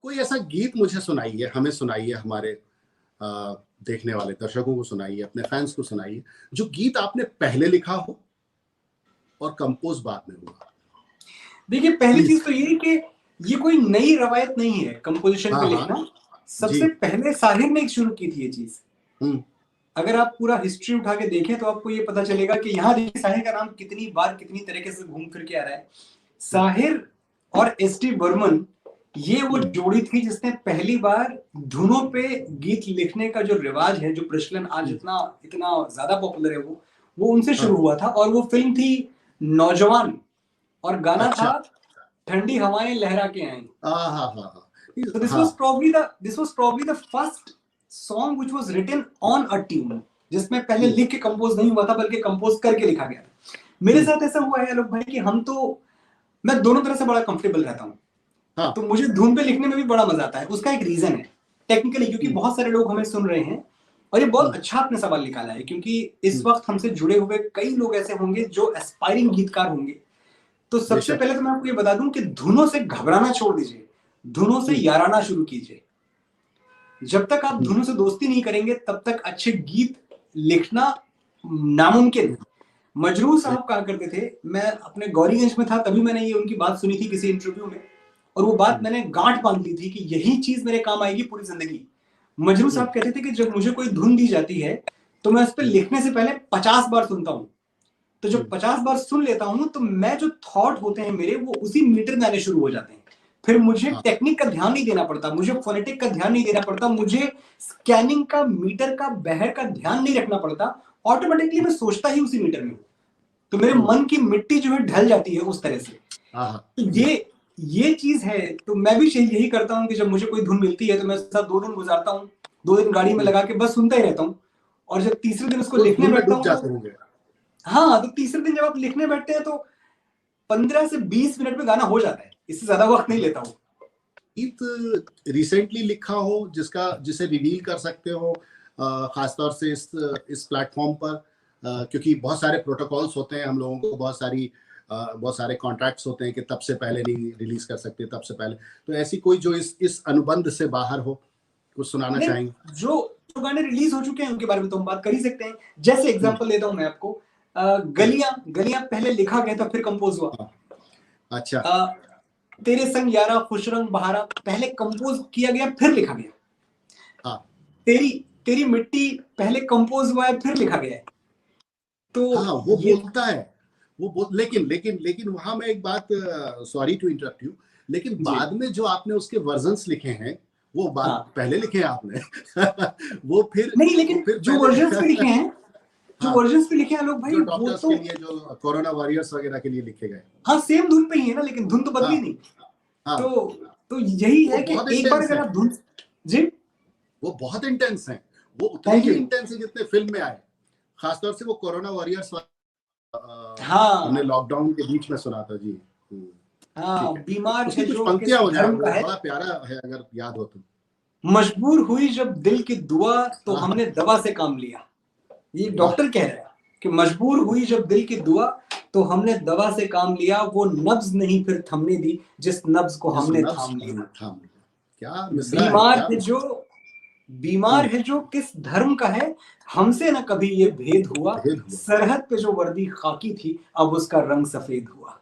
कोई ऐसा गीत मुझे सुनाइए, हमें सुनाइए, हमारे देखने वाले दर्शकों को सुनाइए, अपने फैंस को सुनाइए, जो गीत आपने पहले लिखा हो और कंपोज बाद में हुआ। देखिए, पहली चीज तो ये कि ये कोई नई रवायत नहीं है कंपोजिशन पे लिखना। सबसे पहले साहिर ने शुरू की थी ये चीज। अगर आप पूरा हिस्ट्री उठा के देखें तो आपको ये पता चलेगा कि यहाँ देखिए साहिर का नाम कितनी बार कितनी तरीके से घूम फिर के आ रहा है। साहिर और एस.टी. बर्मन, ये वो जोड़ी थी जिसने पहली बार धुनों पे गीत लिखने का जो रिवाज है, जो प्रचलन आज इतना ज्यादा पॉपुलर है, वो उनसे शुरू हुआ था। और वो फिल्म थी नौजवान और गाना था ठंडी हवाएं लहरा के आए। So this was probably the first song which was written on a tune, जिसमें पहले लिख के कंपोज नहीं हुआ था बल्कि कंपोज करके लिखा गया था। मेरे साथ ऐसा हुआ है आलोक भाई कि मैं दोनों तरह से बड़ा कंफर्टेबल रहता हूँ। तो मुझे धुन पे लिखने में भी बड़ा मजा आता है। उसका एक रीजन है टेक्निकली, क्योंकि बहुत सारे लोग हमें सुन रहे हैं। और ये बहुत अच्छा आपने सवाल निकाला है, क्योंकि इस वक्त हमसे जुड़े हुए कई लोग ऐसे होंगे जो एस्पायरिंग गीतकार होंगे। तो सबसे पहले तो मैं आपको ये बता दूं कि धुनों से घबराना छोड़ दीजिए, धुनों से याराना शुरू कीजिए। जब तक आप धुनों से दोस्ती नहीं करेंगे तब तक अच्छे गीत लिखना नामुमकिन है। मजरूह साहब कहा करते थे, मैं अपने गौरीगंज में था तभी मैंने ये उनकी बात सुनी थी किसी इंटरव्यू में, और वो बात मैंने गांठ बांध ली थी कि यही चीज मेरे काम आएगी पूरी जिंदगी। मजरूह साहब कहते थे कि जब मुझे कोई धुन दी जाती है तो मैं उस पर लिखने से पहले 50 बार सुनता हूँ। तो जब 50 बार सुन लेता हूं तो मैं जो थॉट होते हैं मेरे, वो उसी मीटर में आने शुरू हो जाते हैं। फिर मुझे टेक्निक का ध्यान नहीं देना पड़ता, मुझे फोनेटिक का ध्यान नहीं देना पड़ता, मुझे स्कैनिंग का, मीटर का, बहर का ध्यान नहीं रखना पड़ता। ऑटोमेटिकली मैं सोचता ही उसी मीटर में हूं। तो मेरे मन की मिट्टी जो है ढल जाती है उस तरह से। तो ये चीज है। तो मैं भी यही करता हूँ कि जब मुझे कोई धुन मिलती है तो मैं साथ 2 दिन गुजारता हूँ, 2 दिन गाड़ी में लगा के बस सुनता ही रहता हूँ। और जब तीसरे दिन उसको लिखने बैठता हूँ, हाँ, तो तीसरे दिन जब आप लिखने बैठते हैं तो 15 से 20 मिनट में गाना हो जाता है। इससे ज्यादा वक्त नहीं लेता हूँ। गीत रिसेंटली लिखा हो जिसे रिवील कर सकते हो, खासतौर से इस प्लेटफॉर्म पर, क्योंकि बहुत सारे प्रोटोकॉल्स होते हैं, हम लोगों को बहुत सारे कॉन्ट्रैक्ट्स होते हैं कि तब से पहले नहीं रिलीज कर सकते, तब से पहले। तो ऐसी कोई जो इस अनुबंध से बाहर हो, कुछ सुनाना चाहेंगे? जो गाने रिलीज हो चुके हैं उनके बारे में तो हम बात कर ही सकते हैं। जैसे एग्जांपल देता हूं मैं आपको, गलियां पहले लिखा गया था फिर कंपोज हुआ। अच्छा। तेरे संग यारा खुश रंग बहारा पहले कंपोज किया गया फिर लिखा गया। तेरी मिट्टी पहले कंपोज हुआ है फिर लिखा गया है। तो वो बोलता है लेकिन वहां मैं एक बात, सॉरी टू इंटरप्ट यू, लेकिन बाद में जो आपने उसके वर्जन्स लिखे हैं वो बात पहले लिखे हैं आपने वो फिर नहीं, लेकिन जो वर्जन्स पे लिखे हैं, लोग भाई, जो डॉक्टर्स के लिए, जो कोरोना वॉरियर्स वगैरह के लिए लिखे गए, सेम धुन पे ही है ना, लेकिन धुन तो बदली नहीं। तो यही है कि एक बार अगर आप धुन, जी, वो बहुत इंटेंस है, वो उतने ही इंटेंस है जितने फिल्म में आए। खासतौर से वो कोरोना वॉरियर्स हमने लॉकडाउन के बीच में सुना था जी। बीमार है जो पंक्तियां हो जाए, बड़ा प्यारा है अगर याद हो तो। मजबूर हुई जब दिल की दुआ तो हमने दवा से काम लिया। ये डॉक्टर कह रहा है कि मजबूर हुई जब दिल की दुआ तो हमने दवा से काम लिया। वो नब्ज नहीं फिर थमने दी जिस नब्ज को हमने थाम लिया। क्या बीमार है जो किस धर्म का है, हमसे न कभी ये भेद हुआ। सरहद पे जो वर्दी खाकी थी अब उसका रंग सफेद हुआ।